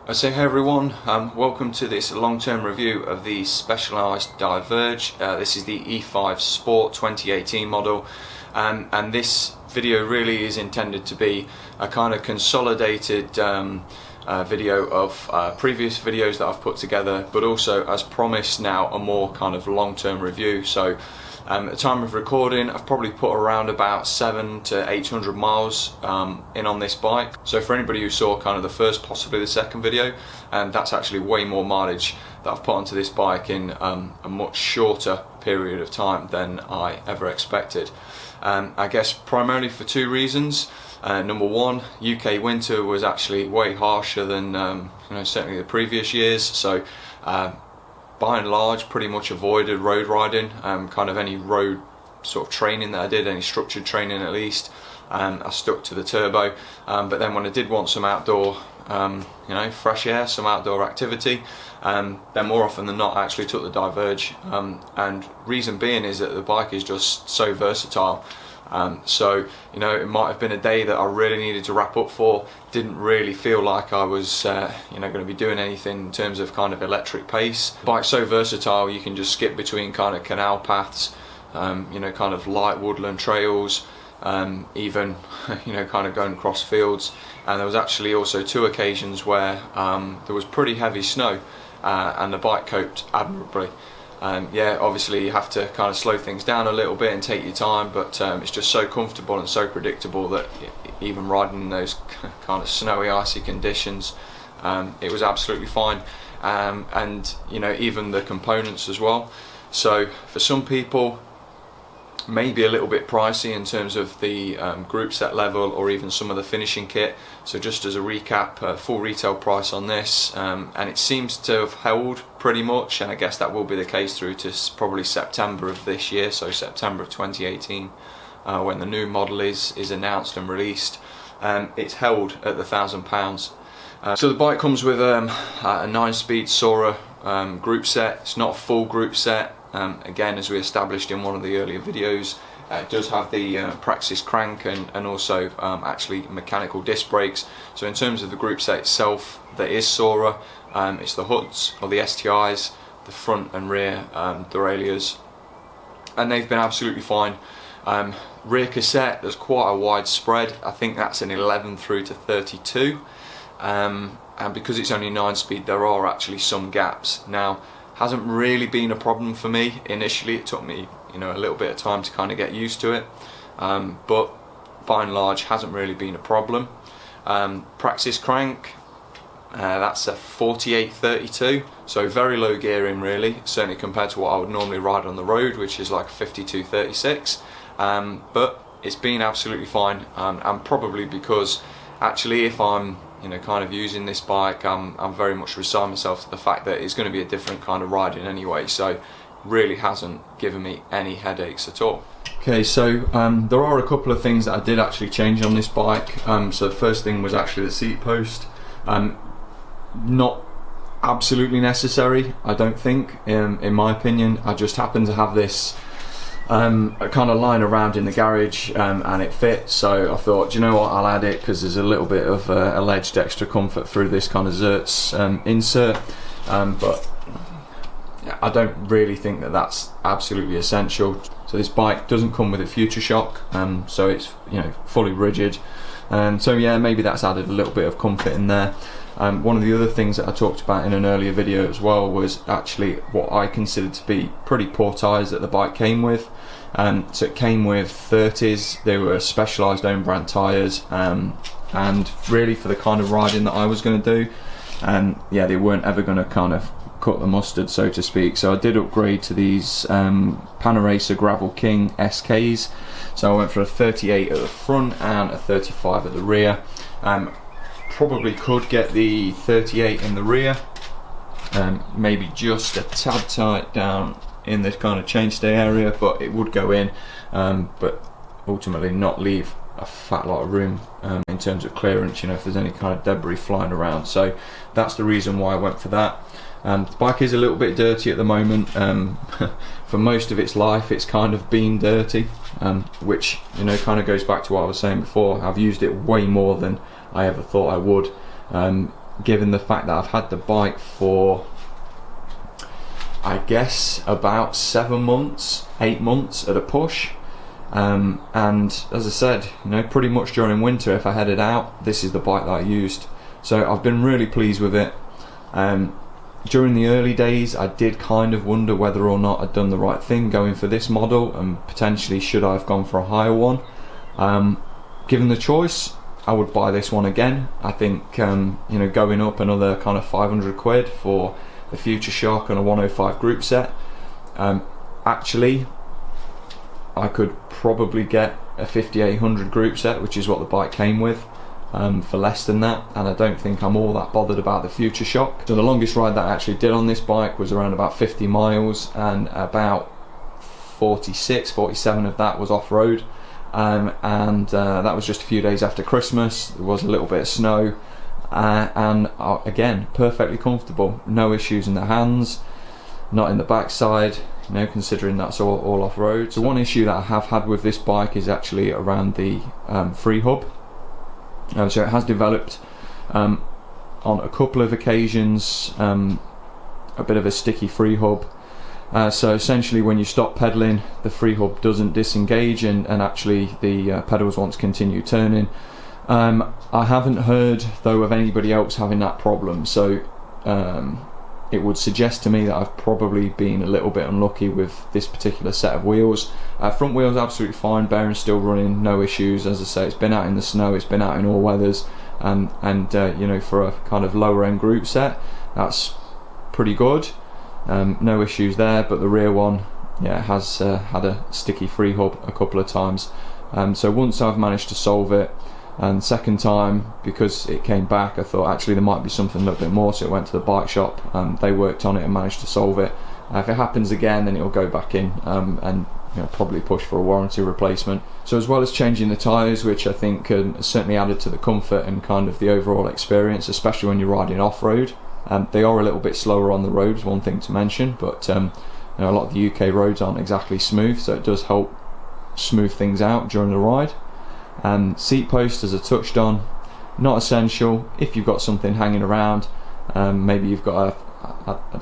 I say hey everyone, welcome to this long-term review of the Specialized Diverge. This is the E5 Sport 2018 model, and this video really is intended to be a kind of consolidated video of previous videos that I've put together, but also, as promised, now a more kind of long-term review. So at the time of recording, I've probably put around about 700 to 800 miles in on this bike. So for anybody who saw kind of the first, possibly the second video, that's actually way more mileage that I've put onto this bike in a much shorter period of time than I ever expected. I guess primarily for two reasons. Number one, UK winter was actually way harsher than certainly the previous years. So by and large, pretty much avoided road riding, kind of any road sort of training that I did, any structured training at least. I stuck to the turbo, but then when I did want some outdoor, fresh air, some outdoor activity, then more often than not I actually took the Diverge, and reason being is that the bike is just so versatile. So it might have been a day that I really needed to wrap up for, didn't really feel like I was going to be doing anything in terms of kind of electric pace. The bike's so versatile, you can just skip between kind of canal paths, kind of light woodland trails, even kind of going across fields. And there was actually also two occasions where there was pretty heavy snow, and the bike coped admirably. Obviously you have to kind of slow things down a little bit and take your time, but it's just so comfortable and so predictable that even riding in those kind of snowy, icy conditions, it was absolutely fine. And even the components as well. So for some people, maybe a little bit pricey in terms of the group set level or even some of the finishing kit. So just as a recap, full retail price on this, and it seems to have held pretty much, and I guess that will be the case through to probably September of this year, so September of 2018, when the new model is announced and released. It's held at the £1,000. So the bike comes with a 9-speed Sora group set. It's not a full group set. Again, as we established in one of the earlier videos, it does have the Praxis crank and also actually mechanical disc brakes. So in terms of the group set itself, there is Sora. It's the hoods or the STIs, the front and rear derailleurs, and they've been absolutely fine. Rear cassette, there's quite a wide spread. I think that's an 11 through to 32, and because it's only 9-speed, there are actually some gaps. Now, hasn't really been a problem for me initially. It took me a little bit of time to kind of get used to it, but by and large hasn't really been a problem. Praxis crank, that's a 48-32, so very low gearing really, certainly compared to what I would normally ride on the road, which is like 52-36, but it's been absolutely fine, and probably because actually if I'm kind of using this bike, I'm very much resigning myself to the fact that it's going to be a different kind of riding anyway, so really hasn't given me any headaches at all. Okay, so there are a couple of things that I did actually change on this bike. So the first thing was actually the seat post. Not absolutely necessary, I don't think, in my opinion. I just happen to have this kind of lying around in the garage, and it fits, so I thought, do you know what, I'll add it because there's a little bit of alleged extra comfort through this kind of Zertz insert, but I don't really think that that's absolutely essential. So this bike doesn't come with a future shock, so it's fully rigid, and so yeah, maybe that's added a little bit of comfort in there. One of the other things that I talked about in an earlier video as well was actually what I considered to be pretty poor tyres that the bike came with. So it came with 30s, they were Specialized own brand tyres, and really for the kind of riding that I was going to do, they weren't ever going to kind of cut the mustard, so to speak. So I did upgrade to these Panaracer Gravel King SKs. So I went for a 38 at the front and a 35 at the rear. Probably could get the 38 in the rear, maybe just a tad tight down in this kind of chainstay area, but it would go in, but ultimately not leave a fat lot of room in terms of clearance, if there's any kind of debris flying around. So that's the reason why I went for that. The bike is a little bit dirty at the moment. For most of its life it's kind of been dirty, which kind of goes back to what I was saying before. I've used it way more than I ever thought I would. given the fact that I've had the bike for, I guess, about 7 months, 8 months at a push. And as I said, pretty much during winter, if I headed out, this is the bike that I used. So I've been really pleased with it. During the early days, I did kind of wonder whether or not I'd done the right thing going for this model, and potentially should I have gone for a higher one. Given the choice, I would buy this one again. I think going up another kind of 500 quid for the Future Shock and a 105 group set. Actually, I could probably get a 5800 group set, which is what the bike came with, for less than that, and I don't think I'm all that bothered about the Future Shock. So the longest ride that I actually did on this bike was around about 50 miles, and about 47 of that was off-road. That was just a few days after Christmas. There was a little bit of snow, and again, perfectly comfortable, no issues in the hands, not in the backside, considering that's all off-road. So one issue that I have had with this bike is actually around the free hub. So it has developed on a couple of occasions a bit of a sticky free hub. So essentially, when you stop pedaling, the free hub doesn't disengage, and actually the pedals want to continue turning. I haven't heard though of anybody else having that problem, so it would suggest to me that I've probably been a little bit unlucky with this particular set of wheels. Front wheels absolutely fine, bearings still running, no issues. As I say, it's been out in the snow, it's been out in all weathers, and for a kind of lower end group set, that's pretty good. No issues there. But the rear one, has had a sticky free hub a couple of times. So once I've managed to solve it, and second time, because it came back, I thought actually there might be something a little bit more, so it went to the bike shop, and they worked on it and managed to solve it. If it happens again, then it'll go back in, and probably push for a warranty replacement. So as well as changing the tyres, which I think certainly added to the comfort and kind of the overall experience, especially when you're riding off-road, they are a little bit slower on the roads, one thing to mention, but a lot of the UK roads aren't exactly smooth, so it does help smooth things out during the ride. Seatpost, as I touched on, not essential. If you've got something hanging around, maybe you've got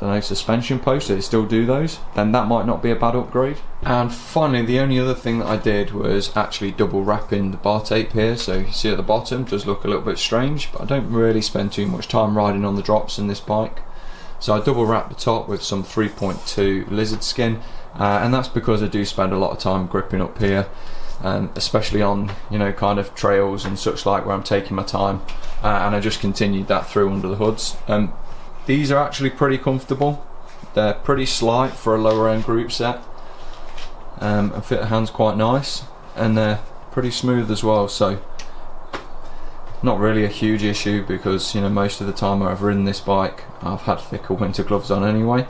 a suspension post, so they still do those, then that might not be a bad upgrade. And finally, the only other thing that I did was actually double wrapping the bar tape here. So you see at the bottom, does look a little bit strange, but I don't really spend too much time riding on the drops in this bike. So I double wrap the top with some 3.2 lizard skin, and that's because I do spend a lot of time gripping up here, especially on kind of trails and such like, where I'm taking my time, and I just continued that through under the hoods. These are actually pretty comfortable. They're pretty slight for a lower end group set, and fit the hands quite nice, and they're pretty smooth as well, so not really a huge issue, because most of the time where I've ridden this bike I've had thicker winter gloves on anyway.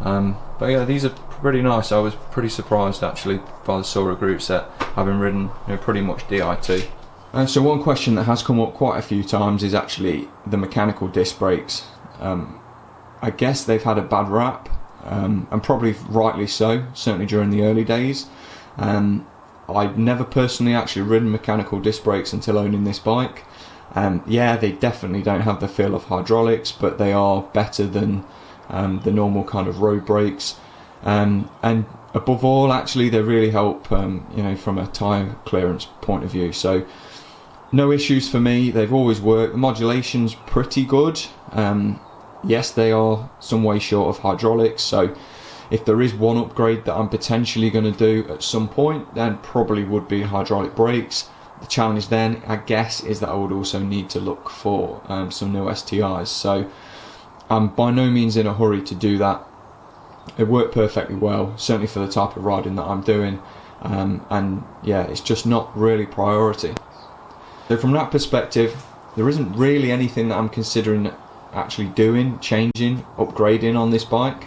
But yeah, these are pretty nice. I was pretty surprised actually by the Sora group set, having ridden pretty much DI2. So one question that has come up quite a few times is actually the mechanical disc brakes. I guess they've had a bad rap, and probably rightly so, certainly during the early days. I'd never personally actually ridden mechanical disc brakes until owning this bike. They definitely don't have the feel of hydraulics, but they are better than the normal kind of road brakes, and above all, actually, they really help from a tyre clearance point of view. So no issues for me, they've always worked. The modulation's pretty good. Yes, they are some way short of hydraulics, so if there is one upgrade that I'm potentially going to do at some point, then probably would be hydraulic brakes. The challenge then, I guess, is that I would also need to look for some new STIs, so I'm by no means in a hurry to do that. It worked perfectly well, certainly for the type of riding that I'm doing, and it's just not really priority. So from that perspective, there isn't really anything that I'm considering actually doing, changing, upgrading on this bike.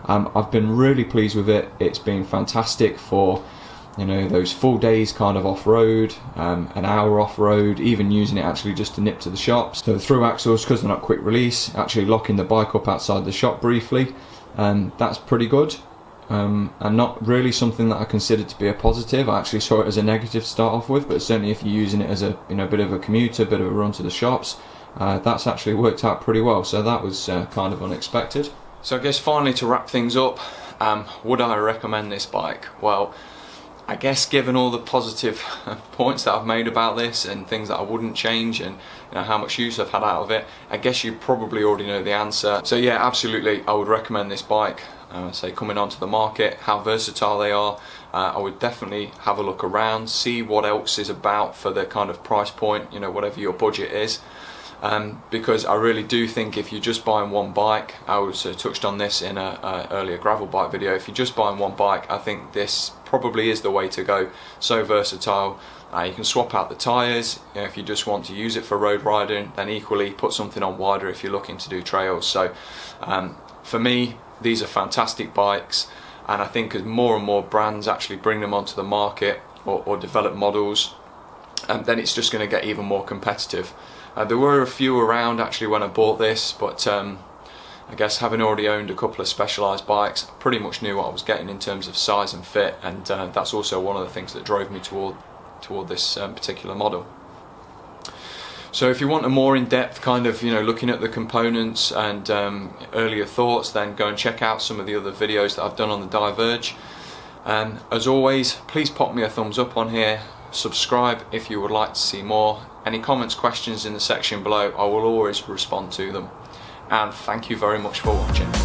I've been really pleased with it. It's been fantastic for those full days kind of off-road, an hour off-road, even using it actually just to nip to the shops. So the through axles, because they're not quick release, actually locking the bike up outside the shop briefly, that's pretty good, and not really something that I consider to be a positive. I actually saw it as a negative to start off with, but certainly if you're using it as a bit of a commuter, bit of a run to the shops, that's actually worked out pretty well, so that was kind of unexpected. So I guess finally, to wrap things up, would I recommend this bike? Well, I guess given all the positive points that I've made about this and things that I wouldn't change, and how much use I've had out of it, I guess you probably already know the answer. So yeah, absolutely, I would recommend this bike. Say coming onto the market, how versatile they are. I would definitely have a look around, see what else is about for the kind of price point, whatever your budget is. Because I really do think if you're just buying one bike, I also touched on this in a earlier gravel bike video, if you're just buying one bike, I think this probably is the way to go. So versatile. You can swap out the tyres if you just want to use it for road riding, then equally put something on wider if you're looking to do trails. So for me, these are fantastic bikes, and I think as more and more brands actually bring them onto the market or develop models, then it's just going to get even more competitive. There were a few around actually when I bought this, but I guess having already owned a couple of Specialized bikes, I pretty much knew what I was getting in terms of size and fit, and that's also one of the things that drove me toward this particular model. So if you want a more in-depth kind of looking at the components and earlier thoughts, then go and check out some of the other videos that I've done on the Diverge. And as always, please pop me a thumbs up on here, subscribe if you would like to see more. Any comments, questions in the section below, I will always respond to them. And thank you very much for watching.